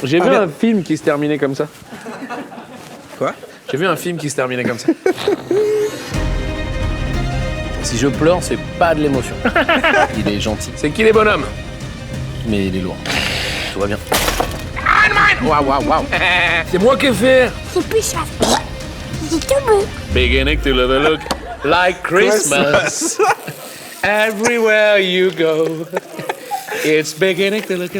J'ai vu un film qui se terminait comme ça. Quoi? J'ai vu un film qui se terminait comme ça. Si je pleure, c'est pas de l'émotion. Il est gentil. C'est qui les bonhommes? Mais il est lourd. Tout va bien. Waouh. C'est moi qui ai fait. C'est plus ça. C'est tout beau. Beginning to look like Christmas. Everywhere you go. It's beginning to look.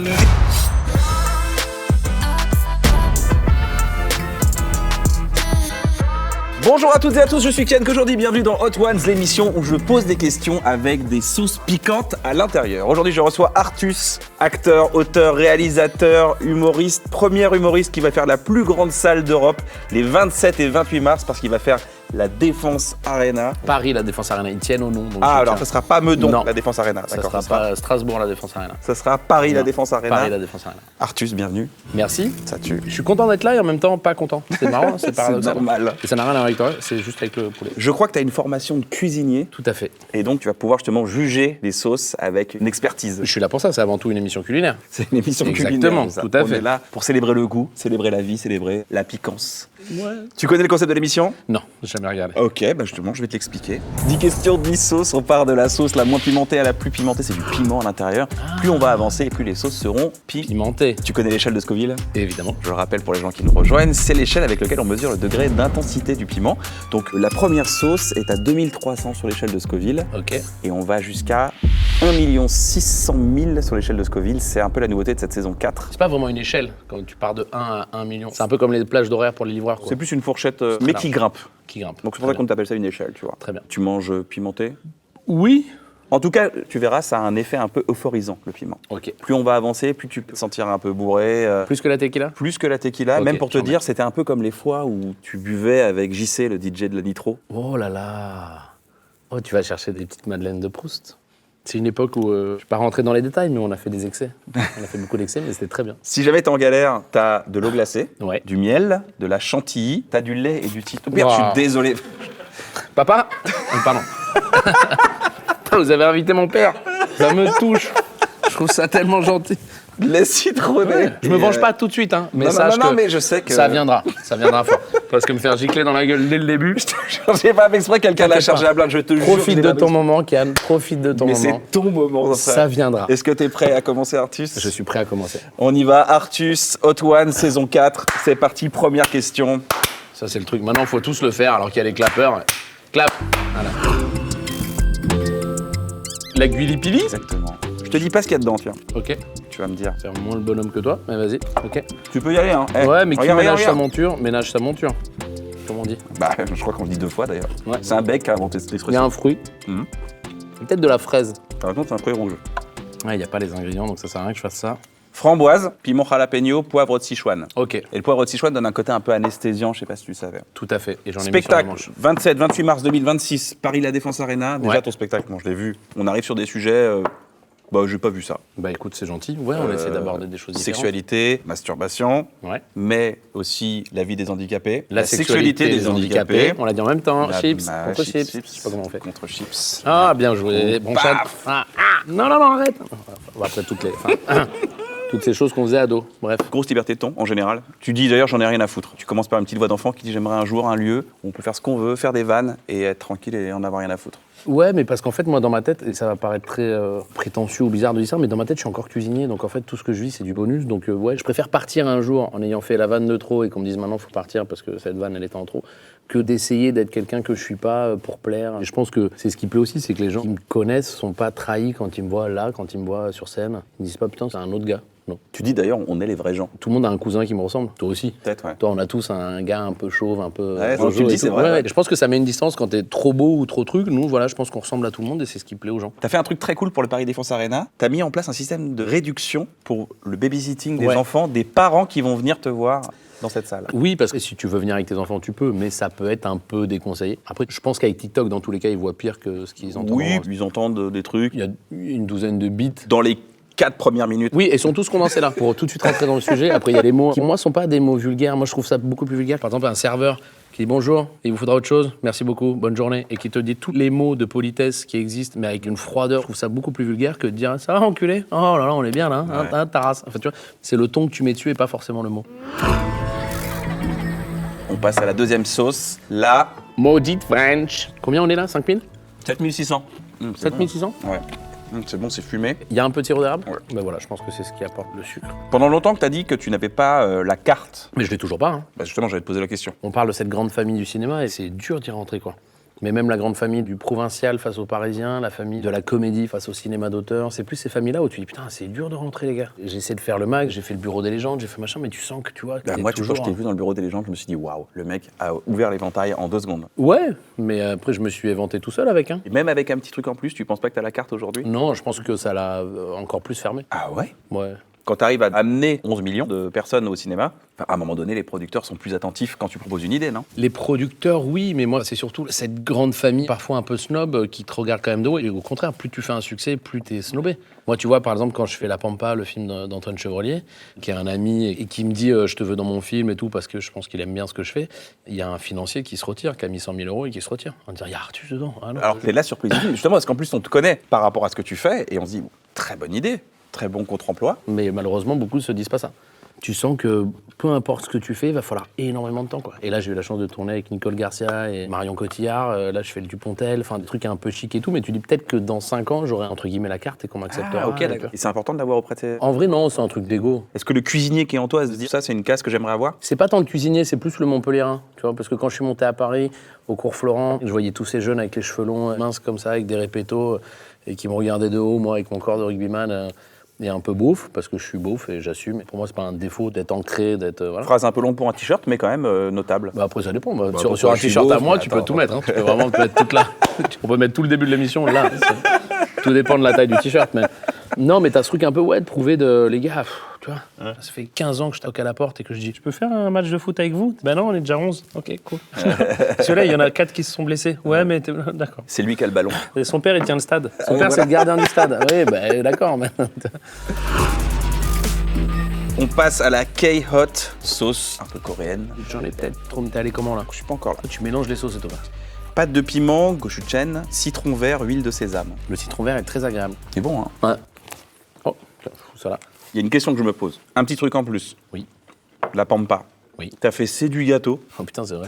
Bonjour à toutes et à tous, je suis Ken, qu'aujourd'hui bienvenue dans Hot Ones, l'émission où je pose des questions avec des sauces piquantes à l'intérieur. Aujourd'hui je reçois Artus, acteur, auteur, réalisateur, humoriste, premier humoriste qui va faire la plus grande salle d'Europe les 27 et 28 mars parce qu'il va faire la Défense Arena. Paris, la Défense Arena, ils tiennent au nom. Donc alors ça sera pas Meudon, non. La Défense Arena. Ça sera pas Strasbourg, la Défense Arena. Ça sera Paris, la Défense Arena. Paris, la Défense Arena. Artus, bienvenue. Merci. Ça tue. Je suis content d'être là et en même temps pas content. C'est marrant, c'est paradoxal. C'est normal. Et ça n'a rien à voir avec toi, c'est juste avec le poulet. Je crois que tu as une formation de cuisinier. Tout à fait. Et donc tu vas pouvoir justement juger les sauces avec une expertise. Je suis là pour ça, c'est avant tout une émission culinaire. C'est une émission culinaire. Exactement, ça. tout à On fait. est là pour célébrer le goût, célébrer la vie, célébrer la piquance. Ouais. Tu connais le concept de l'émission? Non, j'ai jamais regardé. Ok, bah justement, je vais te l'expliquer. 10 questions, 10 sauces. On part de la sauce la moins pimentée à la plus pimentée. C'est du piment à l'intérieur. Plus on va avancer et plus les sauces seront Pimenté. Tu connais l'échelle de Scoville? Évidemment. Je le rappelle pour les gens qui nous rejoignent, c'est l'échelle avec laquelle on mesure le degré d'intensité du piment. Donc la première sauce est à 2300 sur l'échelle de Scoville. Ok. Et on va jusqu'à 1 600 000 sur l'échelle de Scoville. C'est un peu la nouveauté de cette saison 4. C'est pas vraiment une échelle quand tu pars de 1 à 1 million. C'est un peu comme les plages d'horaire pour les livreurs, quoi. C'est plus une fourchette, mais qui grimpe. Qui grimpe. Donc c'est pour ça qu'on t'appelle ça une échelle, tu vois. Très bien. Tu manges pimenté? Oui. En tout cas, tu verras, ça a un effet un peu euphorisant, le piment. Ok. Plus on va avancer, plus tu peux te sentir un peu bourré. Plus que la tequila? Plus que la tequila. Ok, Même pour te j'en dire, c'était un peu comme les fois où tu buvais avec JC, le DJ de la Nitro. Oh là là. Oh, tu vas chercher des petites madeleines de Proust. C'est une époque où, je ne vais pas rentrer dans les détails, mais on a fait des excès. On a fait beaucoup d'excès, mais c'était très bien. Si jamais t'es en galère, t'as de l'eau glacée, Ouais. du miel, de la chantilly, t'as du lait et du citron. Merde, Wow. je suis désolé. Papa? Pardon. Vous avez invité mon père. Ça me touche. Je trouve ça tellement gentil. Lait citronné. Ouais. Je me venge pas tout de suite, hein, mais Non, sache non, que mais je sais que... ça viendra fort. Parce que me faire gicler dans la gueule dès le début. J'ai pas fait exprès, quelqu'un l'a T'inquiète chargé pas. à blague, je te jure. Profite je de l'ai ton pas moment, Kian. Profite de ton Mais moment. c'est ton moment. Ça viendra. Est-ce que t'es prêt à commencer, Artus? Je suis prêt à commencer. On y va, Artus, Hot One, saison 4. C'est parti, première question. Ça, c'est le truc. Maintenant, il faut tous le faire alors qu'il y a les clappeurs. Clap. Voilà. La guilipili. Exactement. Je te dis pas ce qu'il y a dedans, tiens. Ok. Tu vas me dire. C'est moins le bonhomme que toi, mais vas-y. Ok. Tu peux y aller, hein. Eh, Ouais, mais qui regarde, ménage sa regarde. monture, ménage sa monture. Comme on dit. Bah, je crois qu'on le dit 2 fois, d'ailleurs. Ouais. C'est un bec qui a inventé cette Il y a expression. un fruit. Mhm. Peut-être de la fraise. Par contre, c'est un fruit rouge. Ouais, il n'y a pas les ingrédients, donc ça sert à rien que je fasse ça. Framboise, piment jalapeno, poivre de Sichuan. Ok. Et le poivre de Sichuan donne un côté un peu anesthésiant, je sais pas si tu le savais. Tout à fait. Et j'en ai mis sur la Spectacle, manche. 27-28 mars 2026, Paris La Défense Arena. Déjà Ouais. ton spectacle, moi je l'ai vu. On arrive sur des sujets, bah j'ai pas vu ça. Bah écoute, c'est gentil. Ouais, on essaie d'aborder des choses différentes. Sexualité, masturbation, Ouais. mais aussi la vie des handicapés. La sexualité des handicapés. On l'a dit en même temps. Chips, contre chips. Je sais pas comment on fait. Contre chips. Ah, bien joué. Bon Paf. chat. Non, arrête. On va après toutes ces choses qu'on faisait ado. Bref. Grosse liberté de ton, en général. Tu dis d'ailleurs, j'en ai rien à foutre. Tu commences par une petite voix d'enfant qui dit j'aimerais un jour un lieu où on peut faire ce qu'on veut, faire des vannes et être tranquille et en avoir rien à foutre. Ouais, mais parce qu'en fait, moi, dans ma tête, et ça va paraître très prétentieux ou bizarre de dire ça, mais dans ma tête, je suis encore cuisinier, donc en fait, tout ce que je vis, c'est du bonus. Donc ouais, je préfère partir un jour en ayant fait la vanne de trop et qu'on me dise maintenant, faut partir parce que cette vanne, elle était en trop, que d'essayer d'être quelqu'un que je suis pas pour plaire. Et je pense que c'est ce qui plaît aussi, c'est que les gens qui me connaissent sont pas trahis quand ils me voient là, quand ils me voient sur scène. Ils disent pas, putain, c'est un autre gars. Non. Tu dis d'ailleurs, on est les vrais gens. Tout le monde a un cousin qui me ressemble. Toi aussi. Peut-être, ouais. Toi, on a tous un gars un peu chauve, un peu. Ouais, Jojo tu le dis, et c'est tout. vrai, Ouais, ouais. ouais. Je pense que ça met une distance quand t'es trop beau ou trop truc. Nous, voilà, je pense qu'on ressemble à tout le monde et c'est ce qui plaît aux gens. T'as fait un truc très cool pour le Paris Défense Arena. T'as mis en place un système de réduction pour le babysitting des Ouais. enfants, des parents qui vont venir te voir dans cette salle. Oui, parce que si tu veux venir avec tes enfants, tu peux, mais ça peut être un peu déconseillé. Après, je pense qu'avec TikTok, dans tous les cas, ils voient pire que ce qu'ils entendent. Oui, ils entendent des trucs. Il y a une douzaine de bits. Dans les 4 premières minutes. Oui, et sont tous condensés là, pour tout de suite rentrer dans le sujet. Après, il y a les mots qui, moi, sont pas des mots vulgaires. Moi, je trouve ça beaucoup plus vulgaire. Par exemple, un serveur qui dit bonjour, il vous faudra autre chose, merci beaucoup, bonne journée, et qui te dit tous les mots de politesse qui existent, mais avec une froideur. Je trouve ça beaucoup plus vulgaire que de dire ça va, enculé. Oh là là, on est bien là, hein, ta race. Enfin, tu vois, c'est le ton que tu mets dessus et pas forcément le mot. On passe à la deuxième sauce. La Maudite French. Combien on est là, 5000 7600. 7600 Ouais. C'est bon, c'est fumé. Il y a un peu de sirop d'érable. Ouais. Ben voilà, je pense que c'est ce qui apporte le sucre. Pendant longtemps que tu as dit que tu n'avais pas la carte. Mais je l'ai toujours pas. Hein. Bah justement, j'allais te poser la question. On parle de cette grande famille du cinéma et c'est dur d'y rentrer, quoi. Mais même la grande famille du provincial face au parisien, la famille de la comédie face au cinéma d'auteur, c'est plus ces familles-là où tu dis putain, c'est dur de rentrer, les gars. J'essaie de faire le mag, j'ai fait le bureau des légendes, j'ai fait machin, mais tu sens que tu vois. Que Bah, t'es moi, tu vois, je toujours... t'ai vu dans le bureau des légendes, je me suis dit waouh, le mec a ouvert l'éventail en 2 secondes. Ouais, mais après, je me suis éventé tout seul avec. Hein. Et même avec un petit truc en plus, tu penses pas que tu as la carte aujourd'hui? Non, je pense que ça l'a encore plus fermé. Ah ouais? Ouais. Quand tu arrives à amener 11 millions de personnes au cinéma, à un moment donné, les producteurs sont plus attentifs quand tu proposes une idée, non? Les producteurs, oui, mais moi, c'est surtout cette grande famille, parfois un peu snob, qui te regarde quand même de haut. Et au contraire, plus tu fais un succès, plus t'es snobé. Moi, tu vois, par exemple, quand je fais La Pampa, le film d'Antoine Chevrolier, qui est un ami et qui me dit je te veux dans mon film et tout, parce que je pense qu'il aime bien ce que je fais, il y a un financier qui se retire, qui a mis 100 000 € et qui se retire. On dit, il y a Artus dedans. Ah non, Alors, c'est la surprise, justement, parce qu'en plus, on te connaît par rapport à ce que tu fais, et on se dit, très bonne idée, très bon contre-emploi. Mais malheureusement, beaucoup ne se disent pas ça. Tu sens que peu importe ce que tu fais, il va falloir énormément de temps, quoi. Et là, j'ai eu la chance de tourner avec Nicole Garcia et Marion Cotillard. Là, je fais le Dupontel, enfin des trucs un peu chic et tout. Mais tu dis peut-être que dans 5 ans, j'aurai entre guillemets la carte et qu'on m'acceptera. Ah, ok, d'accord. Et c'est important de l'avoir auprès de tes... En vrai, non, c'est un truc d'ego. Est-ce que le cuisinier qui est en toi se dit, ça, c'est une case que j'aimerais avoir? C'est pas tant le cuisinier, c'est plus le Montpellierin, tu vois, parce que quand je suis monté à Paris, au cours Florent, je voyais tous ces jeunes avec les cheveux longs, minces comme ça, avec des répétos, et qui me regardaient de haut, moi, avec mon corps de rugbyman. Et un peu beauf, parce que je suis beauf et j'assume. Pour moi, c'est pas un défaut d'être ancré, d'être... voilà. Phrase un peu longue pour un t-shirt, mais quand même notable. Bah après, ça dépend. Sur pourquoi un je suis t-shirt à beauf, moi, mais tu peux attends, tout mettre. Hein. Tu peux vraiment te mettre toute là. On peut mettre tout le début de l'émission là. Tout dépend de la taille du t-shirt. Mais... Non, mais t'as ce truc un peu, ouais, de prouver de... Les gars, tu vois, ça fait 15 ans que je toque à la porte et que je dis « Je peux faire un match de foot avec vous ?» Ben non, on est déjà 11. Ok, cool. Celui-là, il y en a 4 qui se sont blessés. Ouais, mais d'accord. C'est lui qui a le ballon. Et son père, il tient le stade. Son père, c'est le gardien du stade. Oui, ben d'accord. Mais... On passe à la K-Hot, sauce un peu coréenne. J'en ai peut-être trop... T'es allé comment, là? Je suis pas encore là. Tu mélanges les sauces et tout. Pâte de piment, gochujang, citron vert, huile de sésame. Le citron vert est très agréable. C'est bon, hein? Ouais. Oh, tiens, je fous ça là. Il y a une question que je me pose. Un petit truc en plus. Oui. La pampa. Oui. T'as fait C'est du gâteau Oh putain, c'est vrai.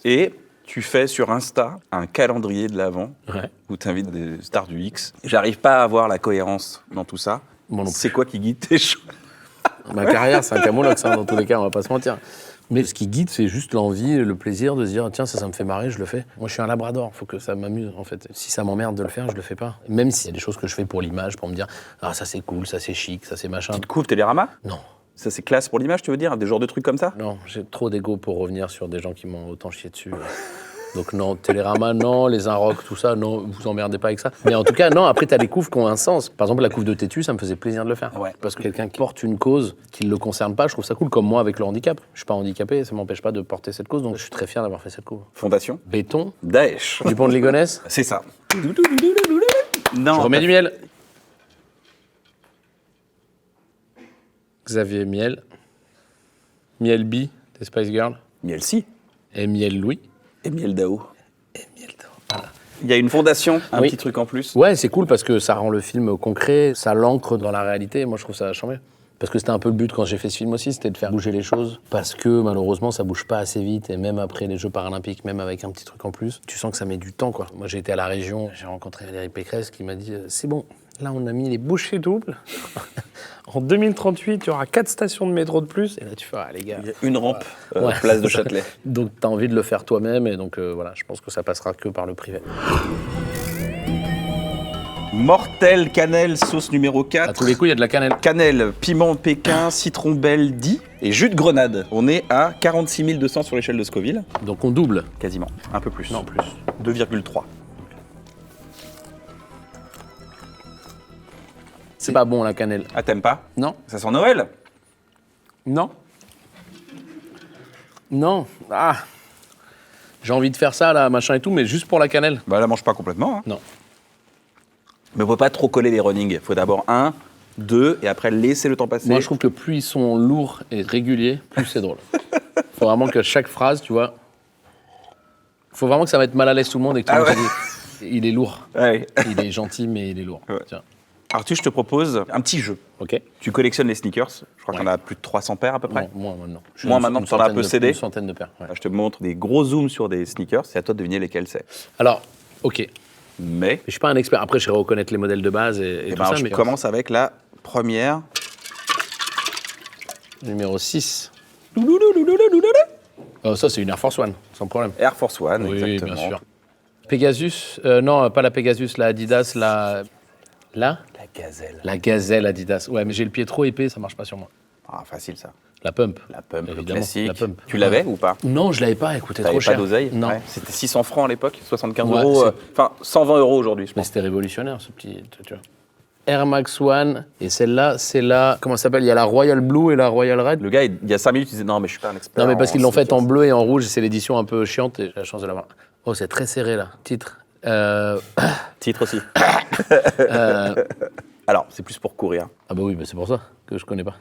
et tu fais sur Insta un calendrier de l'Avent Ouais. où tu invites des stars du X. J'arrive pas à avoir la cohérence dans tout ça. Moi non plus. C'est quoi qui guide tes choix? Ma carrière, c'est un camoulox, hein, dans tous les cas, on va pas se mentir. Mais ce qui guide, c'est juste l'envie, le plaisir de se dire tiens, ça me fait marrer, je le fais. Moi, je suis un labrador, faut que ça m'amuse, en fait. Si ça m'emmerde de le faire, je le fais pas. Même s'il y a des choses que je fais pour l'image, pour me dire ah, ça c'est cool, ça c'est chic, ça c'est machin. Tu te couvres Télérama? Non. Ça, c'est classe pour l'image, tu veux dire? Des genres de trucs comme ça? Non, j'ai trop d'ego pour revenir sur des gens qui m'ont autant chié dessus. Donc non, Télérama, non, les Inrocks, tout ça, non, vous emmerdez pas avec ça. Mais en tout cas, non, après, t'as des couves qui ont un sens. Par exemple, la couve de Tétu, ça me faisait plaisir de le faire. Ouais. Parce que quelqu'un qui porte une cause qui ne le concerne pas, je trouve ça cool. Comme moi avec le handicap. Je suis pas handicapé, ça m'empêche pas de porter cette cause, donc je suis très fier d'avoir fait cette couve. Fondation? Béton, Daesh. Dupont de Ligonnès, C'est ça. Non. je remets du miel. Xavier Miel. Miel B, des Spice Girls. Miel Si. Et Miel Louis. Et Miel Dao. Et Miel Voilà. Il y a une fondation, un Oui. petit truc en plus. Ouais, c'est cool parce que ça rend le film concret, ça l'ancre dans la réalité. Moi, je trouve ça charmé. Parce que c'était un peu le but quand j'ai fait ce film aussi, c'était de faire bouger les choses. Parce que malheureusement, ça bouge pas assez vite. Et même après les Jeux Paralympiques, même avec un petit truc en plus, tu sens que ça met du temps, quoi. Moi, j'ai été à la région, j'ai rencontré Valérie Pécresse qui m'a dit c'est bon, là, on a mis les bouchées doubles. En 2038, il y aura 4 stations de métro de plus. Et là, tu fais les gars. Il y a une rampe, Ouais. place de Châtelet. Donc, tu as envie de le faire toi-même. Et donc, voilà, je pense que ça passera que par le privé. Mortel cannelle, sauce numéro 4. À tous les coups, il y a de la cannelle. Cannelle, piment pékin, citron belle dit et jus de grenade. On est à 46 200 sur l'échelle de Scoville. Donc, on double. Quasiment. Un peu plus. Non, plus. 2,3. C'est pas bon, la cannelle. Ah, t'aimes pas? Non. Ça sent Noël? Non. Non. Ah. J'ai envie de faire ça, là, machin et tout, mais juste pour la cannelle. Bah, la mange pas complètement. Hein. Non. Mais on peut pas trop coller les runnings. Il faut d'abord 1, 2, et après laisser le temps passer. Moi, je trouve que plus ils sont lourds et réguliers, plus c'est drôle. Faut vraiment que chaque phrase, tu vois, faut vraiment que ça mette mal à l'aise tout le monde et que tout le monde se dise, il est lourd. Ouais. Il est gentil, mais il est lourd. Ouais. Tiens. Arthur, je te propose un petit jeu. Ok. Tu collectionnes les sneakers. Je crois Ouais. qu'il y en a plus de 300 paires à peu près. Non, moins maintenant. Moins maintenant, t'en as un peu cédé. Une centaine de paires. Ouais. Je te montre des gros zooms sur des sneakers. C'est à toi de deviner lesquels c'est. Alors, ok. Mais, Je suis pas un expert. Après, je sais reconnaître les modèles de base et eh tout ben, ça. je Mais commence avec la première. numéro 6. Oh, ça, c'est une Air Force One, sans problème. Air Force One, Oui, exactement. bien sûr. Pegasus, non, pas la Pegasus, la Adidas, la La gazelle. La Gazelle Adidas. Ouais, mais j'ai le pied trop épais, ça marche pas sur moi. Ah, facile ça. La Pump. La pump Évidemment, classique. la pump. Tu l'avais ou pas? Non, je l'avais pas, écoutez, T'avais trop pas cher. d'oseille? Non. Ouais. C'était 600 francs à l'époque, 75 Ouais, euros. c'est- Enfin, 120 euros aujourd'hui, je Mais pense. c'était révolutionnaire, ce petit, tu vois. Air Max One, et celle-là, c'est la, comment ça s'appelle? Il y a la Royal Blue et la Royal Red. Le gars, il y a 5 minutes, il disait non, mais je suis pas un expert. Non, mais parce qu'ils l'ont faite en sneakers. bleu et en rouge, et c'est l'édition un peu chiante, et j'ai la chance de l'avoir. Oh, c'est très serré, là. Titre. Titre aussi. Alors, c'est plus pour courir. Ah bah oui, bah c'est pour ça que je connais pas.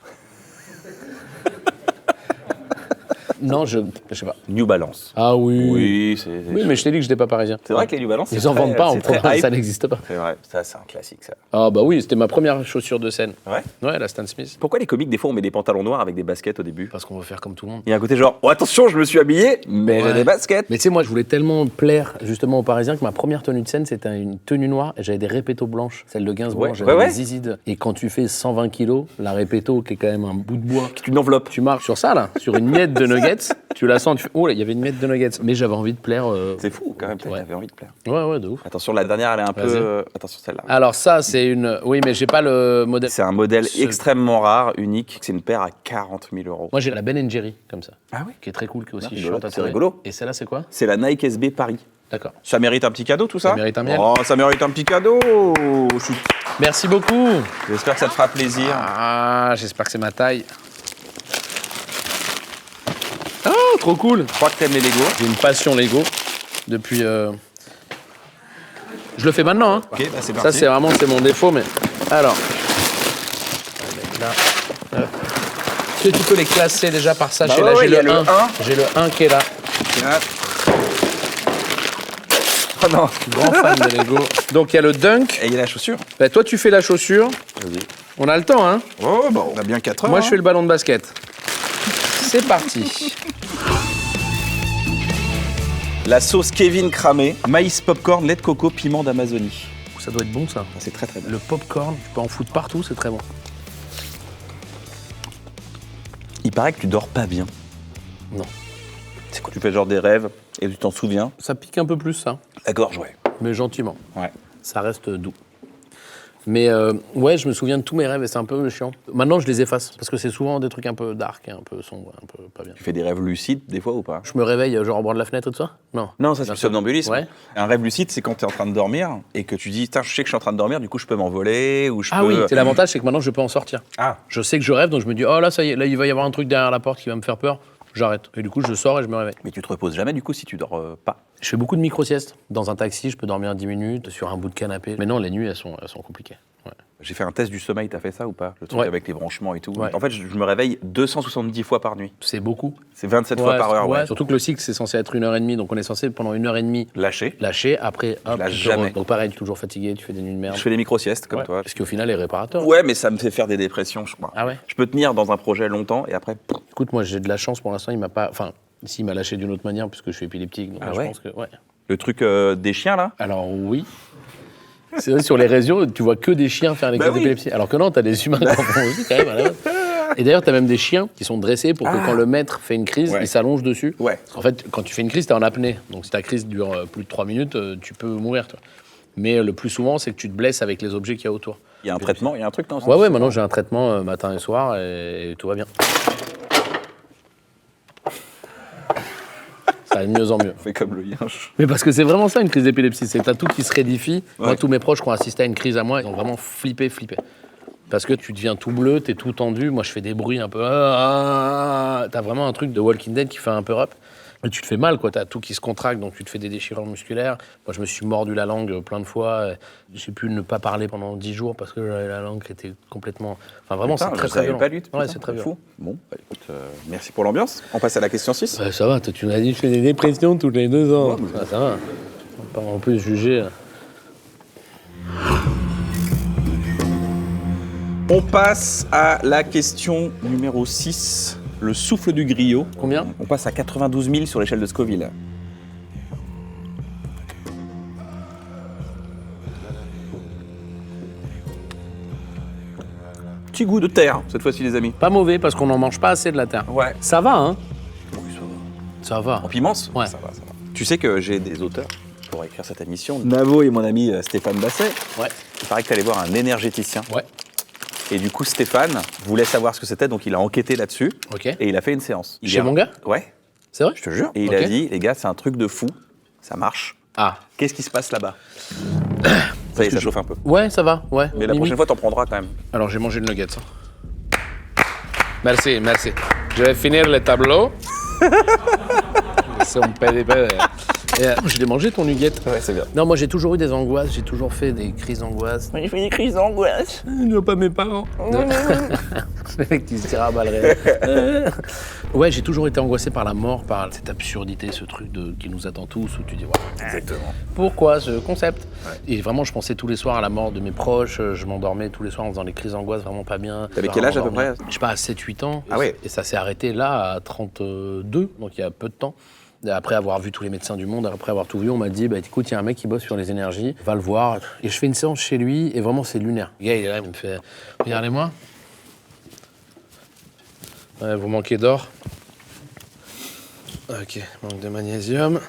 Non, je sais pas. New Balance. Ah oui. Oui, c'est. Oui, mais je t'ai dit que j'étais pas parisien. C'est vrai que les New Balance. Ils en vendent pas en province, ça n'existe pas. C'est vrai, ça, c'est un classique, ça. Ah bah oui, c'était ma première chaussure de scène. Ouais. Ouais, la Stan Smith. Pourquoi les comiques, des fois, on met des pantalons noirs avec des baskets au début? Parce qu'on veut faire comme tout le monde. Il y a un côté genre, oh attention, je me suis habillé, mais j'ai Ouais. des baskets. Mais tu sais, moi, je voulais tellement plaire justement aux Parisiens que ma première tenue de scène, c'était une tenue noire et j'avais des répétos blanches. Celle de Gainsbourg, Ouais, j'avais ouais. des zizides. Et quand tu fais 120 kilos, la répéto, qui est quand même un bout de bois, Tu l'enveloppes. tu marches sur ça, là, sur une miette de nuggets, tu la sens, tu fais, oh là, il y avait une miette de nuggets. Mais j'avais envie de plaire. C'est fou, quand même, Ouais. t'avais envie de plaire. Ouais, de ouf. Attention, la dernière, elle est un peu. Vas-y. Attention, celle-là. Alors ça, c'est une... Oui, mais j'ai pas le modèle. C'est un modèle Ce- extrêmement rare, unique. C'est une paire à 40 000 euros. Moi, j'ai la Ben Jerry, comme ça, Ah oui. qui est très cool, qui est aussi Ah, rigolo, chiante à c'est tirer. rigolo. Et celle-là, c'est quoi? C'est la Nike SB Paris. D'accord. Ça mérite un petit cadeau, tout ça? Ça mérite un miel. Oh, ça mérite un petit cadeau. Je suis- Merci beaucoup. J'espère que ça te fera plaisir. Ah, j'espère que c'est ma taille. Ah, trop cool. Je crois que t'aimes les Lego. J'ai une passion Lego depuis... Je le fais maintenant, hein. Ok, bah c'est Ça, parti. c'est vraiment c'est mon défaut, mais... Alors... Là. Est-ce que tu peux les classer déjà par ça? Bah J'ai ouais, là, ouais, j'ai il y a le le 1. 1. J'ai le 1 qui est là. Oh non. Grand fan de Lego. Donc, il y a le Dunk. Et il y a la chaussure. Bah, toi, tu fais la chaussure. Vas-y. On a le temps, hein. Oh, bon, on a bien 4 heures. Moi, je fais le ballon de basket. C'est parti. La sauce Kevin cramée, maïs popcorn, lait de coco, piment d'Amazonie. Ça doit être bon, ça. C'est très très bon. Le popcorn, tu peux en foutre partout, c'est très bon. Il paraît que tu dors pas bien. Non. C'est quand tu fais genre des rêves et tu t'en souviens. Ça pique un peu plus, ça. La gorge, ouais. Mais gentiment. Ouais. Ça reste doux. Mais ouais, je me souviens de tous mes rêves et c'est un peu chiant. Maintenant, je les efface parce que c'est souvent des trucs un peu dark, un peu sombres, un peu pas bien. Tu fais des rêves lucides des fois ou pas? Je me réveille genre au bord de la fenêtre et tout ça? Non. Non, ça c'est Bien du sûr. somnambulisme. Ouais. Un rêve lucide, c'est quand tu es en train de dormir et que tu dis, tiens, je sais que je suis en train de dormir, du coup je peux m'envoler ou je Ah peux. oui, c'est l'avantage, c'est que maintenant je peux en sortir. Ah. Je sais que je rêve, donc je me dis, oh là, ça y est, là il va y avoir un truc derrière la porte qui va me faire peur. J'arrête. Et du coup, je sors et je me réveille. Mais tu te reposes jamais du coup si tu dors pas. Je fais beaucoup de micro-siestes. Dans un taxi, je peux dormir 10 minutes, sur un bout de canapé. Mais non, les nuits, elles sont compliquées. Ouais. J'ai fait un test du sommeil, t'as fait ça ou pas? Le truc Ouais. avec les branchements et tout. Ouais. En fait, je me réveille 270 fois par nuit. C'est beaucoup. C'est 27 fois par heure, ouais. Surtout que le cycle, c'est censé être 1h30, donc on est censé pendant 1h30 Lâché. lâcher, après, hop, lâche tu te jamais. re- Donc pareil, tu es toujours fatigué, tu fais des nuits de merde. Je fais des micro-siestes comme Ouais. toi. Parce qu'au final, les réparateurs. Ouais, mais ça me fait faire des dépressions, je crois. Ah ouais. Je peux tenir dans un projet longtemps et après. Écoute, moi, j'ai de la chance pour l'instant, il m'a pas. Enfin, si, il m'a lâché d'une autre manière, puisque je suis épileptique. Donc Ah là, ouais je pense que. Ouais. Le truc des chiens là. Alors oui. C'est vrai, sur les réseaux, tu vois que des chiens faire les crises oui. d'épilepsie. Alors que non, t'as des humains qui en font aussi quand même. à la base. Et d'ailleurs, t'as même des chiens qui sont dressés pour que quand le maître fait une crise, Ouais. il s'allonge dessus. Ouais. Parce qu'en fait, quand tu fais une crise, t'es en apnée. Donc si ta crise dure plus de 3 minutes, tu peux mourir. Toi. Mais le plus souvent, c'est que tu te blesses avec les objets qu'il y a autour. Il y a un traitement, il y a un truc non? Ouais, maintenant j'ai un traitement matin et soir et tout va bien. Ça va de mieux en mieux. On fait comme le yinche. Mais parce que c'est vraiment ça une crise d'épilepsie, c'est que t'as tout qui se rédifie. Moi, Ouais. tous mes proches qui ont assisté à une crise à moi, ils ont vraiment flippé. Parce que tu deviens tout bleu, t'es tout tendu. Moi, je fais des bruits un peu. T'as vraiment un truc de Walking Dead qui fait un peu rap. Et tu te fais mal, quoi. T'as tout qui se contracte, donc tu te fais des déchirures musculaires. Moi, je me suis mordu la langue plein de fois. J'ai pu ne pas parler pendant 10 jours parce que j'avais la langue qui était complètement... Enfin, vraiment, Putain, c'est très, je très savais violent. pas, lui. Ouais, c'est très violent. fou. Bon, bah, écoute, merci pour l'ambiance. On passe à la question 6. Ça va, toi, tu m'as dit que je fais des dépressions tous les 2 ans. Ouais, mais- Ça va. On va pas en plus juger. On passe à la question numéro 6, le souffle du griot. Combien? On passe à 92 000 sur l'échelle de Scoville. Petit goût de terre, cette fois-ci, les amis. Pas mauvais, parce qu'on n'en mange pas assez de la terre. Ouais. Ça va, hein? Oui, ça va. Ça va. En pimence? Ouais. Ça va, ça va. Tu sais que j'ai des auteurs pour écrire cette émission. Navo et mon ami Stéphane Basset. Ouais. Il paraît que tu allais voir un énergéticien. Ouais. Et du coup, Stéphane voulait savoir ce que c'était, donc il a enquêté là-dessus. Ok. Et il a fait une séance. Chez mon gars? Ouais, C'est vrai? je te jure. Et il Ok. a dit, les gars, c'est un truc de fou, ça marche. Ah. Qu'est-ce qui se passe là-bas? Ça y est, ça chauffe un peu. Ouais, ça va, ouais. Mais la Limite. prochaine fois, t'en prendras quand même. Alors, j'ai mangé le nugget. Merci, merci. Je vais finir le tableau. C'est un PDP. Je l'ai mangé, ton nugget. Ouais, c'est bien. Non, moi, j'ai toujours eu des angoisses. J'ai toujours fait des crises d'angoisse. Il fait des crises d'angoisse. Je vois pas mes parents. Le mec qui se tire à balles réelles. Ouais, j'ai toujours été angoissé par la mort, par cette absurdité, ce truc qui nous attend tous, où tu dis, ouais, Exactement. pourquoi ce concept? Et vraiment, je pensais tous les soirs à la mort de mes proches, je m'endormais tous les soirs en faisant des crises d'angoisse vraiment pas bien. T'avais quel âge à peu près? Je sais pas, à 7-8 ans. Ah ouais. Et ça s'est arrêté là, à 32, donc il y a peu de temps. Et après avoir vu tous les médecins du monde, après avoir tout vu, on m'a dit, bah écoute, il y a un mec qui bosse sur les énergies, va le voir. Et je fais une séance chez lui, et vraiment, c'est lunaire. Le gars, il est là, il me fait, regardez-moi. Ouais, vous manquez d'or. Ok, manque de magnésium.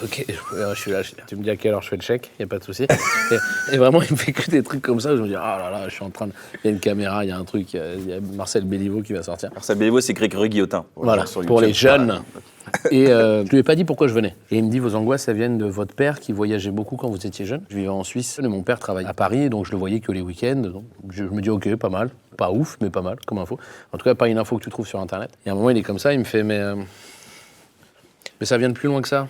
Ok, je suis là. Tu me dis à quelle heure je fais le chèque, y a pas de souci. Et vraiment, il me fait que des trucs comme ça. Je me dis, ah là là, je suis en train de. Il y a une caméra, il y a un truc, il y a Marcel Béliveau qui va sortir. Alors, ça, Béliveau, c'est Grégory Guillotin. Voilà, Sur pour YouTube. les jeunes. Et je lui ai pas dit pourquoi je venais. Et il me dit, vos angoisses, elles viennent de votre père qui voyageait beaucoup quand vous étiez jeune. Je vivais en Suisse et mon père travaille à Paris, donc je le voyais que les week-ends. Donc je me dis, ok, pas mal. Pas ouf, mais pas mal comme info. En tout cas, pas une info que tu trouves sur Internet. Et à un moment, il est comme ça, il me fait, mais ça vient de plus loin que ça.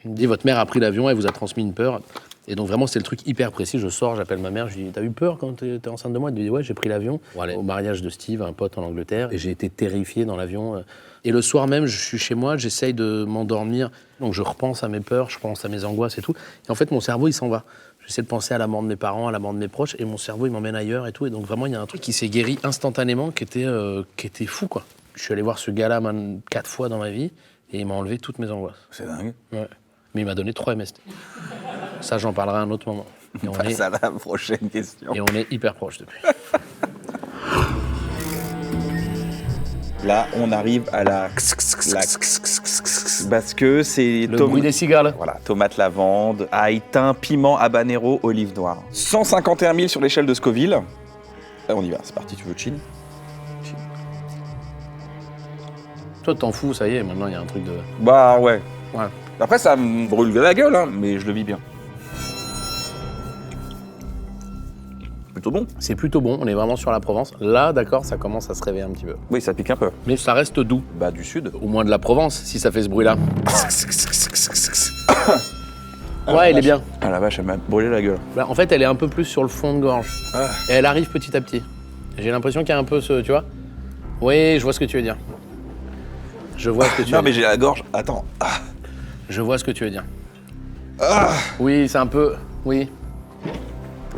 Il me dit, votre mère a pris l'avion, elle vous a transmis une peur. Et donc vraiment, c'est le truc hyper précis. Je sors, j'appelle ma mère, je lui dis, t'as eu peur quand t'es enceinte de moi? Elle me dit, ouais, j'ai pris l'avion pour aller au mariage de Steve, un pote en Angleterre, et j'ai été terrifié dans l'avion. Et le soir même, je suis chez moi, j'essaye de m'endormir. Donc je repense à mes peurs, je pense à mes angoisses et tout. Et en fait, mon cerveau, il s'en va. J'essaie de penser à la mort de mes parents, à la mort de mes proches, et mon cerveau, il m'emmène ailleurs et tout. Et donc vraiment, il y a un truc qui s'est guéri instantanément, qui était fou, quoi. Je suis allé voir ce gars-là 4 fois dans ma vie, et il m'a enlevé toutes mes angoisses. C'est dingue. Ouais. Mais il m'a donné 3 MST. Ça, j'en parlerai à un autre moment. Et on, Passe à la prochaine question. et on est hyper proches depuis. Là, on arrive à la... Parce que c'est... Le bruit des cigales. Voilà, tomate lavande, ail, thym, piment, habanero, olive noire. 151 000 sur l'échelle de Scoville. Là, on y va, c'est parti, tu veux chill? Toi, t'en fous, ça y est, maintenant, il y a un truc de... Bah ouais. Ouais. Après, ça me brûle la gueule, hein, mais je le vis bien. Plutôt bon. C'est plutôt bon, on est vraiment sur la Provence. Là, d'accord, ça commence à se réveiller un petit peu. Oui, ça pique un peu. Mais ça reste doux. Bah du sud. Au moins de la Provence, si ça fait ce bruit-là. Ouais, elle est bien. Ah la vache, elle m'a brûlé la gueule. Bah, en fait, elle est un peu plus sur le fond de gorge. Et elle arrive petit à petit. J'ai l'impression qu'il y a un peu ce... Tu vois? Oui, je vois ce que tu veux dire. Je vois ce que tu veux Non mais dire. j'ai la gorge. Attends. Je vois ce que tu veux dire. Oui, c'est un peu... Oui.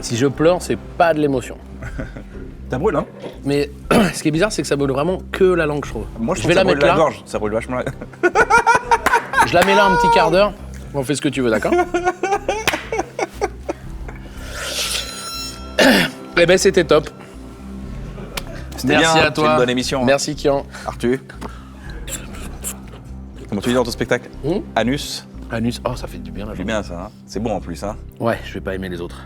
Si je pleure, c'est pas de l'émotion. Ça brûle, hein? Mais ce qui est bizarre, c'est que ça brûle vraiment que la langue, je trouve. Moi, je vais trouve la ça brûle mettre la là. gorge. Ça brûle vachement la... Je la mets là un petit quart d'heure. On fait ce que tu veux, d'accord? Eh ben, c'était top. C'était Merci bien, à c'est toi. une bonne émission. Merci, Kian. Arthur. Comment tu dis dans ton spectacle? Anus. Anus. Oh, ça fait du bien, là. C'est bien ça, hein? C'est bon en plus, hein? Ouais, je vais pas aimer les autres.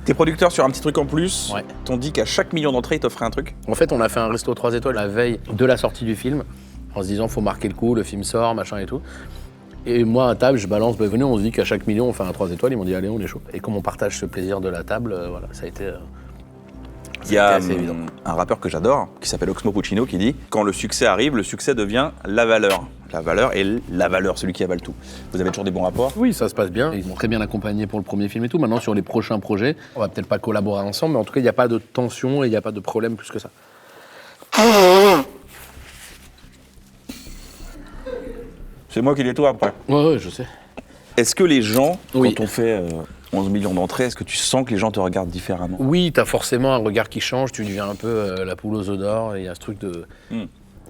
Tes producteurs, sur un petit truc en plus, Ouais. t'ont dit qu'à chaque million d'entrées, ils t'offraient un truc. En fait, on a fait un resto 3 étoiles la veille de la sortie du film, en se disant, faut marquer le coup, le film sort, machin et tout. Et moi, à table, je balance, bah, venez, on se dit qu'à chaque million, on fait un 3 étoiles. Ils m'ont dit, allez, on est chaud. Et comme on partage ce plaisir de la table, voilà, ça a été Il y a assez évident. un rappeur que j'adore, qui s'appelle Oxmo Puccino, qui dit « Quand le succès arrive, le succès devient la valeur. La valeur est la valeur, celui qui avale tout. » Vous avez toujours des bons rapports? Oui, ça se passe bien. Ils m'ont très bien accompagné pour le premier film et tout. Maintenant, sur les prochains projets, on va peut-être pas collaborer ensemble, mais en tout cas, il n'y a pas de tension et il n'y a pas de problème plus que ça. C'est moi qui les toi après. Ouais, je sais. Est-ce que les gens, Oui. quand on fait 11 millions d'entrées, est-ce que tu sens que les gens te regardent différemment? Oui, t'as forcément un regard qui change, tu deviens un peu la poule aux œufs d'or, et il y a ce truc de...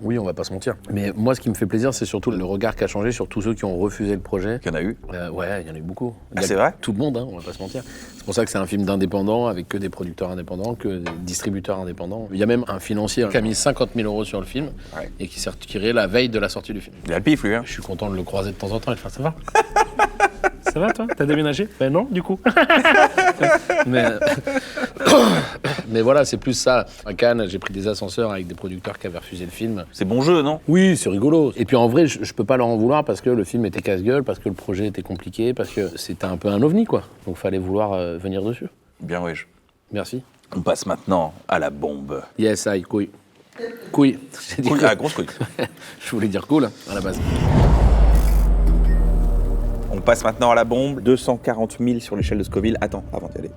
Oui, on va pas se mentir. Mais moi, ce qui me fait plaisir, c'est surtout le regard qui a changé sur tous ceux qui ont refusé le projet. Il y en a eu? Ouais, il y en a eu beaucoup. Ah, c'est vrai? Tout le monde, hein, on va pas se mentir. C'est pour ça que c'est un film d'indépendants, avec que des producteurs indépendants, que des distributeurs indépendants. Il y a même un financier qui a mis 50 000 € sur le film, et qui s'est retiré la veille de la sortie du film. Il a le pif, lui. Hein. Je suis content de le croiser de temps en temps et de faire « Ça va ? Ça va, toi ? T'as déménagé ? » Ben non, du coup. Mais voilà, c'est plus ça. À Cannes, j'ai pris des ascenseurs avec des producteurs qui avaient refusé le film. C'est bon jeu, non? Oui, c'est rigolo. Et puis en vrai, je peux pas leur en vouloir parce que le film était casse-gueule, parce que le projet était compliqué, parce que c'était un peu un ovni, quoi. Donc fallait vouloir venir dessus. Bien, oui. Merci. On passe maintenant à la bombe. Yes, aïe, couille. Couille. J'ai dit Couille, couille. ah, grosse couille. Je voulais dire cool, à la base. On passe maintenant à la bombe. 240 000 sur l'échelle de Scoville. Attends, avant d'y aller.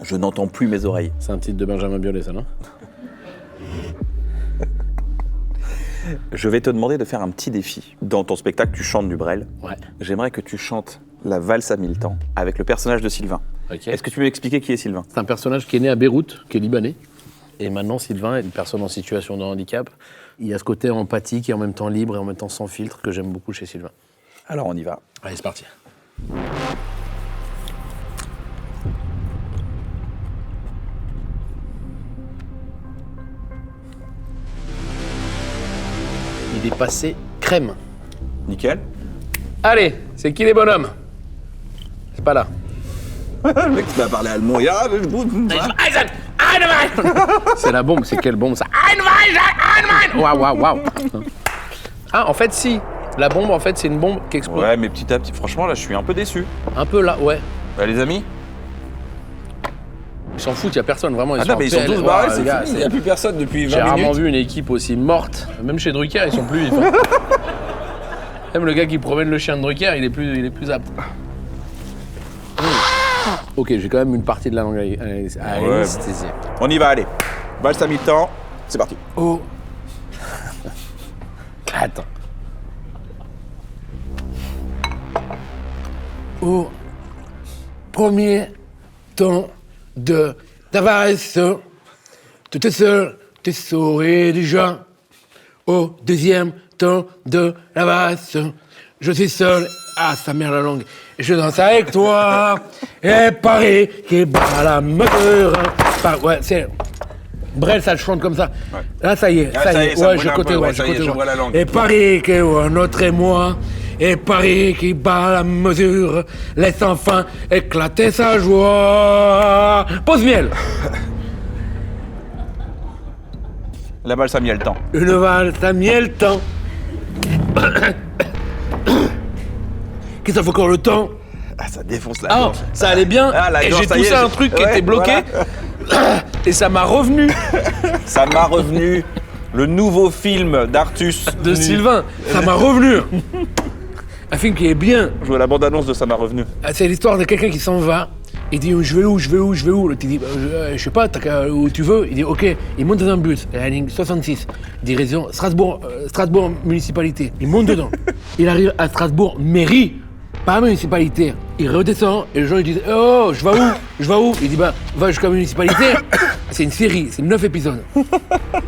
Je n'entends plus mes oreilles. C'est un titre de Benjamin Biolay, ça, non ? Je vais te demander de faire un petit défi. Dans ton spectacle, tu chantes du Brel. Ouais. J'aimerais que tu chantes la valse à 1000 temps avec le personnage de Sylvain. Ok. Est-ce que tu peux m'expliquer qui est Sylvain? C'est un personnage qui est né à Beyrouth, qui est libanais. Et maintenant, Sylvain est une personne en situation de handicap. Il y a ce côté empathique et en même temps libre et en même temps sans filtre que j'aime beaucoup chez Sylvain. Alors on y va. Allez, c'est parti. Il est passé crème. Nickel. Allez, c'est qui les bonhommes? C'est pas là. Le mec qui m'a parlé allemand. C'est la bombe, c'est quelle bombe ça? Waouh, waouh, waouh. Ah, en fait, si. La bombe, en fait, c'est une bombe qui explose. Ouais, mais petit à petit, franchement, là, je suis un peu déçu. Un peu là, ouais. Bah, les amis? Ils s'en foutent, il n'y a personne, vraiment. Ah non, mais ils sont en tous PL. barrés, Ouah, c'est les gars, fini. Il n'y a plus personne depuis 20 J'ai rarement minutes. vu une équipe aussi morte. Même chez Drucker, ils sont plus vifs. Hein. Même le gars qui promène le chien de Drucker, il est plus apte. Ok, j'ai quand même une partie de la langue à anesthésier. On y va, allez. Valse à 1000 temps. C'est parti. Oh. Attends. Au premier temps de ta valse, tu étais seul, tu saurais déjà. Au deuxième temps de la valse, je suis seul, ah sa mère la langue, je danse avec toi, et Paris qui bat la moteur. Ouais, c'est... Brel, ça chante comme ça. Ouais. Là, ça y est, Ah, ça y est. Ouais, brûle je un côté peu, droit, ouais, ça y est, je côté vois droit. la langue. Et Paris qui est un autre et moi, et Paris qui bat la mesure, laisse enfin éclater sa joie. Pause miel. La valse a mis le temps. Une valse à miel temps. Qu'est-ce que ça fait encore le temps? Ah, ça défonce la Ah, gorge. ça allait bien. Ah, la et gorge, j'ai ça y touché est, un truc qui ouais, était bloqué. voilà. Et ça m'a revenu Ça m'a revenu. Le nouveau film d'Artus. de Sylvain. Ça m'a revenu. Un film qui est bien. Je vois la bande-annonce de Ça m'a revenu. C'est l'histoire de quelqu'un qui s'en va. Il dit je vais où, je vais où, je vais où. L'autre il dit je sais pas, t'as qu'à où tu veux. Il dit ok. Il monte dans un bus, la ligne 66, direction Strasbourg, Strasbourg municipalité. Il monte dedans. Il arrive à Strasbourg mairie, pas municipalité. Il redescend et les gens ils disent oh je vais où, je vais où. Il dit bah va jusqu'à la municipalité. C'est une série, c'est 9 épisodes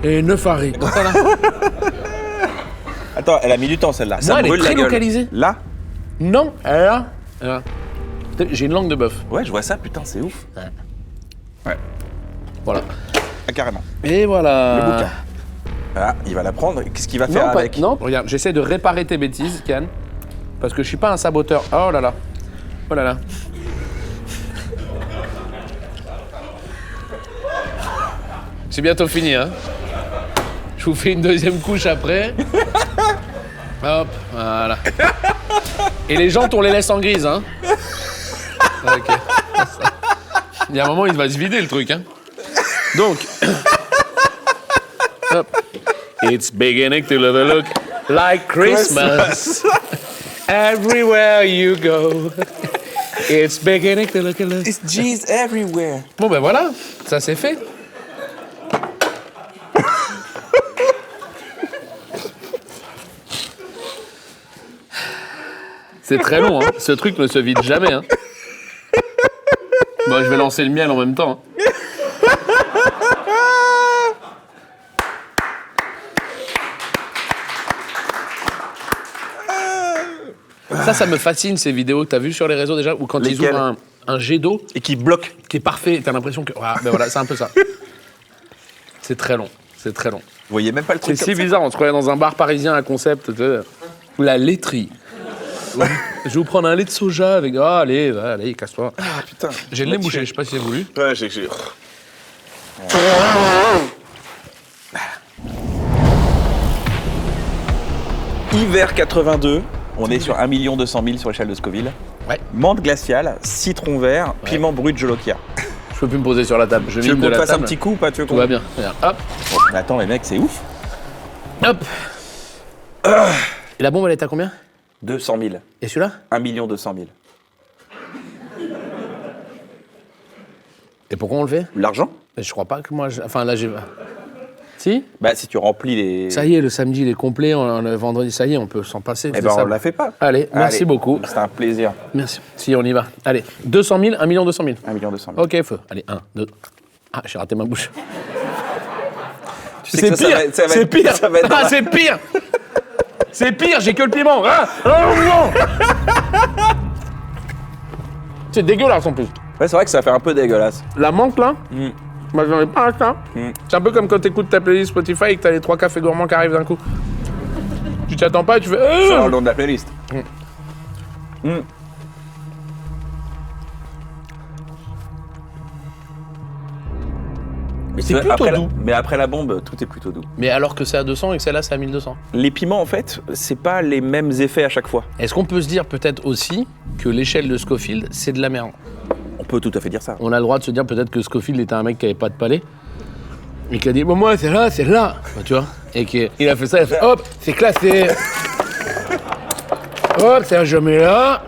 et 9 arrêts. Comme ça, là. Attends, elle a mis du temps celle-là. Ça Non, elle est brûle la très gueule. localisée. Là? Non, elle est là. Elle est là. J'ai une langue de bœuf. Ouais, je vois ça, putain, c'est ouf. Ouais. Voilà. Ah, carrément. Et voilà. Le bouquin. Ah, il va la prendre. Qu'est-ce qu'il va faire Non, pas- avec? non, regarde, j'essaie de réparer tes bêtises, Kian, parce que je suis pas un saboteur. Oh là là. Oh là là. C'est bientôt fini, hein. Je vous fais une deuxième couche après. Hop, voilà. Et les jantes, on les laisse en grise, hein. Ok. Il y a un moment, il va se vider le truc, hein. Donc. Hop. It's beginning to look like Christmas. Everywhere you go. It's beginning to look like... It's G's everywhere. Bon ben voilà, ça c'est fait. C'est très long, hein. Ce truc ne se vide jamais. Hein. Bon, je vais lancer le miel en même temps. Hein. Ça me fascine ces vidéos que t'as vues sur les réseaux déjà, où quand ils ouvrent un jet d'eau Et qui bloque. qui est parfait, t'as l'impression que... Ah, ben voilà, c'est un peu ça. C'est très long, c'est très long. Vous voyez même pas le C'est truc. si bizarre, on se croyait dans un bar parisien à concept, tu sais, ou la laiterie. Je vais vous prendre un lait de soja avec... Ah, allez, casse-toi. Ah putain. J'ai le nez bouché, je sais pas si c'est voulu. Ouais, j'ai. Hiver 82, on est sur 1 200 000 sur l'échelle de Scoville. Ouais. Menthe glaciale, citron vert, piment brut de Jolokia. Je peux plus me poser sur la table. Je Tu veux mime qu'on de te la fasse un table. petit coup ou pas? Tu veux Tout qu'on... va bien. Regarde, hop, Mais attends, les mecs, c'est ouf. hop. Et la bombe, elle est à combien? 200 000. Et celui-là? 1 200 000. Et pourquoi on le fait? L'argent? Je crois pas que moi... Enfin, là, j'ai... Si? Bah, si tu remplis les. Ça y est, le samedi, il est complet. Le vendredi, ça y est, on peut s'en passer. Eh ben, on la fait pas. Allez, merci beaucoup. C'était un plaisir. Merci. Si, on y va. Allez, 200 000, 1 200 000. 1 200 000. Ok, feu. Allez, 1, 2... Ah, j'ai raté ma bouche. Tu sais que ça va être- C'est pire. ça va être- Ah, c'est pire. C'est pire, j'ai que le piment. Ah, non. C'est dégueulasse en plus. Ouais, c'est vrai que ça fait un peu dégueulasse. La menthe là, moi j'en ai pas à ça. C'est un peu comme quand t'écoutes ta playlist Spotify et que t'as les 3 cafés gourmands qui arrivent d'un coup. Tu t'y attends pas et tu fais... C'est le nom de la playlist. Mais C'est tu vois, plutôt après doux. Mais après la bombe, tout est plutôt doux. Mais alors que c'est à 200 et que celle-là c'est à 1200. Les piments, en fait, c'est pas les mêmes effets à chaque fois. Est-ce qu'on peut se dire peut-être aussi que l'échelle de Scofield c'est de la merde? On peut tout à fait dire ça. On a le droit de se dire peut-être que Scofield était un mec qui avait pas de palais et qui a dit bon moi c'est là, bah, tu vois, et qu'il a fait ça, il a fait hop, c'est classé. Hop, c'est je mets là.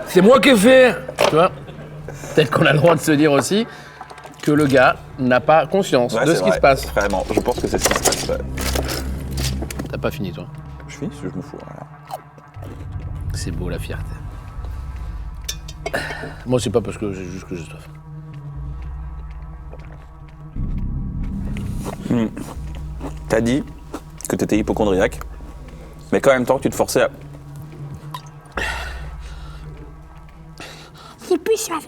C'est moi qui ai fait, tu vois. Peut-être qu'on a le droit de se dire aussi que le gars n'a pas conscience Ouais, de c'est ce qui vrai. se passe. Vraiment, je pense que c'est ce qui se passe. Ouais. T'as pas fini toi. Je finis, je me fous. Voilà. C'est beau la fierté. Moi c'est pas parce que j'ai juste que j'ai soif. T'as dit que t'étais hypocondriaque, mais qu'en même temps, tu te forçais à... J'ai plus soif.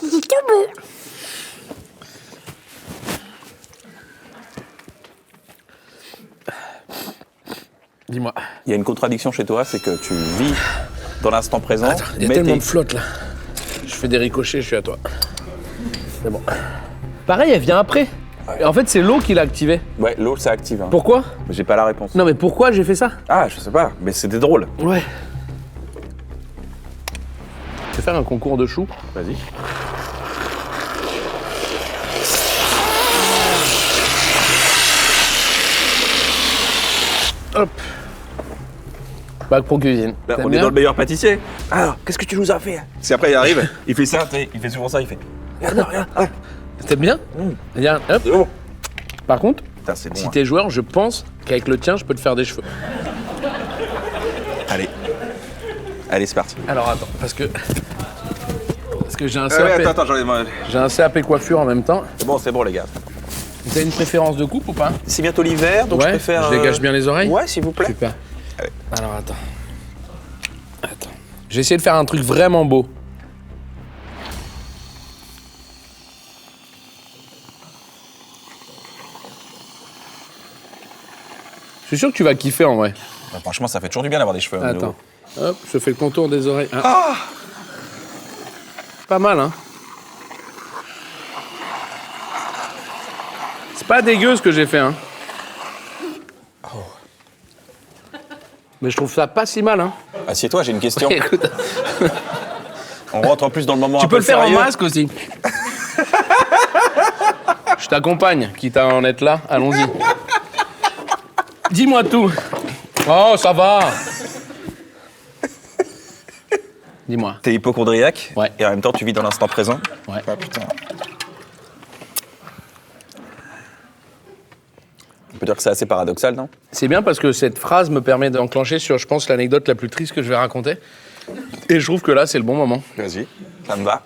J'ai tout bu. Dis-moi. Il y a une contradiction chez toi, c'est que tu vis dans l'instant présent, Attends, il y a mais tellement t'es- de flotte là. Je fais des ricochets, je suis à toi. C'est bon. Pareil, elle vient après. Et en fait, c'est l'eau qui l'a activée. Ouais, l'eau, ça active. Hein. Pourquoi? Mais j'ai pas la réponse. Non, mais pourquoi j'ai fait ça? Ah, je sais pas, mais c'était drôle. Ouais. Je vais faire un concours de choux. Vas-y. Hop. Bac pro cuisine. Là, T'aimes on est bien? dans le meilleur pâtissier. Alors, qu'est-ce que tu nous as fait? Si après il arrive, il fait ça, tu sais, il fait souvent ça, il fait. Regarde, regarde. T'aimes bien? Regarde, hop. C'est bon. Par contre, Putain, c'est bon. si hein. t'es joueur, je pense qu'avec le tien, je peux te faire des cheveux. Allez. Allez, c'est parti. Alors attends, parce que j'ai un Ouais, CAP. attends, j'en ai. J'ai un CAP coiffure en même temps. C'est bon, les gars. Vous avez une préférence de coupe ou pas? C'est bientôt l'hiver, donc Ouais, je préfère. je dégage bien les oreilles. Ouais, s'il vous plaît. Super. Alors attends. Je vais essayer de faire un truc vraiment beau. Je suis sûr que tu vas kiffer en vrai. Bah, franchement, ça fait toujours du bien d'avoir des cheveux. Attends. Hop, je fais le contour des oreilles. Ah. Pas mal, hein? C'est pas dégueu ce que j'ai fait, hein? Mais je trouve ça pas si mal, hein? Assieds-toi, j'ai une question. Écoute, On rentre en plus dans le moment tu un peux peu le faire en sérieux. masque aussi. Je t'accompagne, quitte à en être là. Allons-y. Dis-moi tout. Oh, ça va. Dis-moi. T'es hypocondriaque. Ouais. Et en même temps, tu vis dans l'instant présent. Ouais. Ah putain. On peut dire que c'est assez paradoxal, non? C'est bien parce que cette phrase me permet d'enclencher sur, je pense, l'anecdote la plus triste que je vais raconter. Et je trouve que là, c'est le bon moment. Vas-y, ça me va.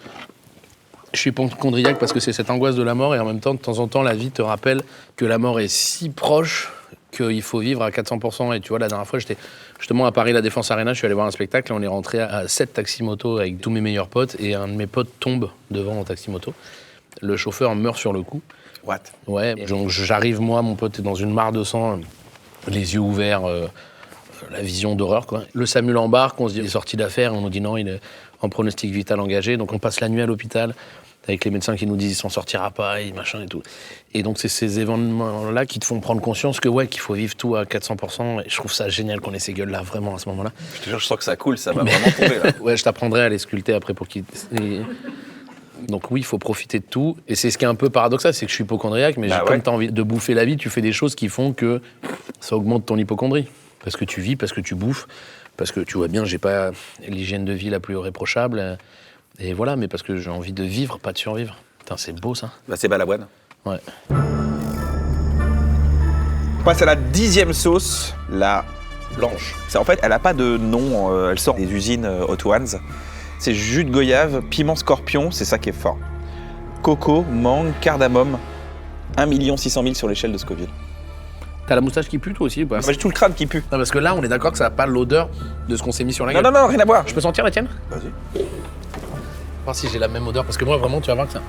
Je suis hypocondriaque parce que c'est cette angoisse de la mort et en même temps, de temps en temps, la vie te rappelle que la mort est si proche qu'il faut vivre à 400%. Et tu vois, la dernière fois, j'étais justement à Paris, la Défense Arena, je suis allé voir un spectacle et on est rentré à 7 taxis-moto avec tous mes meilleurs potes et un de mes potes tombe devant mon taxi-moto. Le chauffeur meurt sur le coup. What? Ouais, donc j'arrive, moi, mon pote est dans une mare de sang, les yeux ouverts, la vision d'horreur, quoi. Le SAMU l'embarque, on se dit, il est sorti d'affaire, on nous dit non, il est en pronostic vital engagé, donc on passe la nuit à l'hôpital, avec les médecins qui nous disent, il s'en sortira pas, et machin et tout. Et donc c'est ces événements-là qui te font prendre conscience que, ouais, qu'il faut vivre tout à 400%, et je trouve ça génial qu'on ait ces gueules-là, vraiment, à ce moment-là. Je te jure, je sens que ça coule, ça va vraiment tomber, là. Ouais, je t'apprendrai à les sculpter après pour qu'ils... Donc oui, il faut profiter de tout. Et c'est ce qui est un peu paradoxal, c'est que je suis hypocondriaque, mais comme tu as envie de bouffer la vie, tu fais des choses qui font que ça augmente ton hypocondrie. Parce que tu vis, parce que tu bouffes, parce que tu vois bien, j'ai pas l'hygiène de vie la plus réprochable. Et voilà, mais parce que j'ai envie de vivre, pas de survivre. Putain, c'est beau ça. Bah, c'est Balavoine. Ouais. On passe à la 10e sauce, la blanche. En fait, elle n'a pas de nom, elle sort des usines Hot Ones. C'est jus de goyave, piment scorpion, c'est ça qui est fort. Coco, mangue, cardamome, 1 600 000 sur l'échelle de Scoville. T'as la moustache qui pue toi aussi ou pas? J'ai tout le crâne qui pue. Non, parce que là, on est d'accord que ça n'a pas l'odeur de ce qu'on s'est mis sur la gueule. Non, rien à voir. Je peux sentir la tienne? Vas-y. Voir si j'ai la même odeur, parce que moi, vraiment, tu vas voir que ça...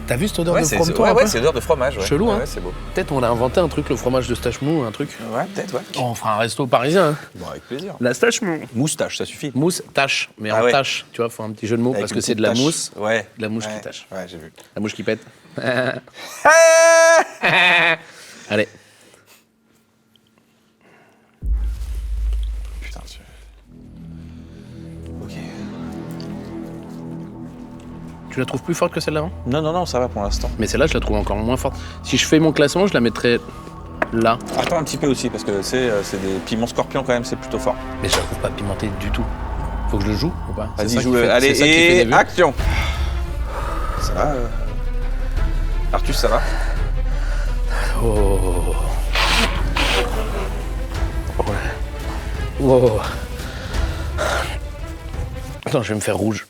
T'as vu cette odeur de frometon? Ouais, c'est odeur de fromage. Ouais. Chelou, hein? Ouais, c'est beau. Peut-être on a inventé un truc, le fromage de stache mou, un truc. Ouais, peut-être, ouais. Oh, on fera un resto parisien. Hein. Bon, avec plaisir. La stache mou. Moustache, ça suffit. Mousse, tâche, mais Ah en ouais. tâche. Tu vois, faut un petit jeu de mots, Avec parce une que c'est de petite la tache. mousse, Ouais. de la mouche qui tâche. Ouais, j'ai vu. La mouche qui pète. Allez. Putain, ok. Tu la trouves plus forte que celle d'avant? Non, ça va pour l'instant. Mais celle-là, je la trouve encore moins forte. Si je fais mon classement, je la mettrais là. Attends un petit peu aussi, parce que c'est des piments scorpions quand même, c'est plutôt fort. Mais je la trouve pas pimentée du tout. Faut que je le joue ou pas? C'est Vas-y, ça qui joue-le. fait- Allez, c'est ça qui fait des et vues. action. Ça va Artus, ça va? Oh. Oh. Attends, je vais me faire rouge.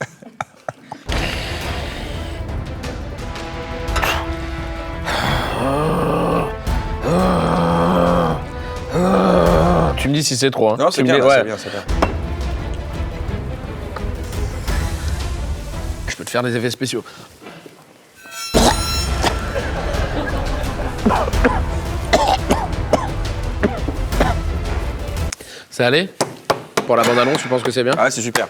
Tu me dis si c'est trop. Hein. Non, Tu c'est me bien, dis- là, ouais. c'est bien, c'est bien. Je peux te faire des effets spéciaux. C'est allé? Pour la bande-annonce, tu penses que c'est bien? Ah, c'est super.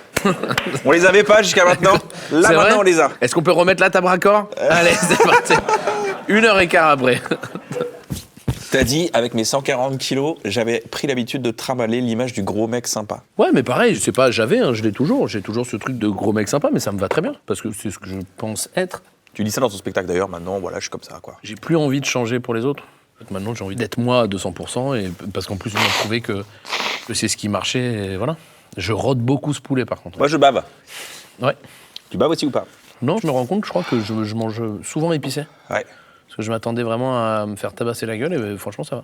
On les avait pas jusqu'à maintenant. Là, C'est vrai maintenant, on les a. Est-ce qu'on peut remettre la table raccord? Allez, c'est parti. 1h15 après. T'as dit, avec mes 140 kilos, j'avais pris l'habitude de trimballer l'image du gros mec sympa. Ouais, mais pareil, je sais pas, j'avais, hein, je l'ai toujours. J'ai toujours ce truc de gros mec sympa, mais ça me va très bien, parce que c'est ce que je pense être. Tu dis ça dans ton spectacle d'ailleurs, maintenant, voilà, je suis comme ça, quoi. J'ai plus envie de changer pour les autres. Maintenant, j'ai envie d'être moi à 200%, et parce qu'en plus, on m'a prouvé que c'est ce qui marchait, et voilà. Je rôde beaucoup ce poulet, par contre. Moi, je bave. Ouais. Tu baves aussi ou pas? Non, je me rends compte, je crois que je mange souvent épicé. Ouais. Parce que je m'attendais vraiment à me faire tabasser la gueule, et franchement, ça va.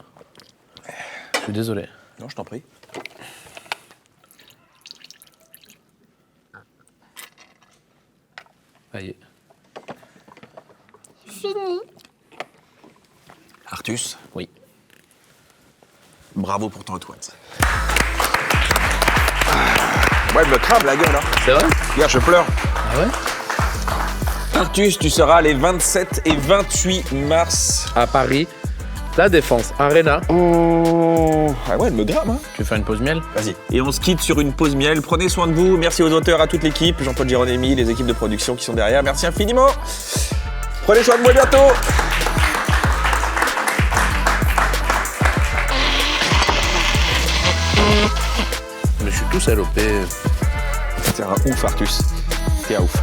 Je suis désolé. Non, je t'en prie. Allez. Fini. Artus, Oui. bravo pour ton Hot Ones. Ouais, elle me crame la gueule, hein. C'est vrai? Regarde, je pleure. Ah ouais? Artus, tu seras les 27 et 28 mars. À Paris, La Défense Arena. Ah ouais, elle me grame, hein. Tu veux faire une pause miel? Vas-y. Et on se quitte sur une pause miel. Prenez soin de vous. Merci aux auteurs, à toute l'équipe, Jean-Paul Gironemi, les équipes de production qui sont derrière. Merci infiniment. Prenez soin de vous, à bientôt. Mais je suis tout salopé. T'es un ouf, Artus. T'es un ouf.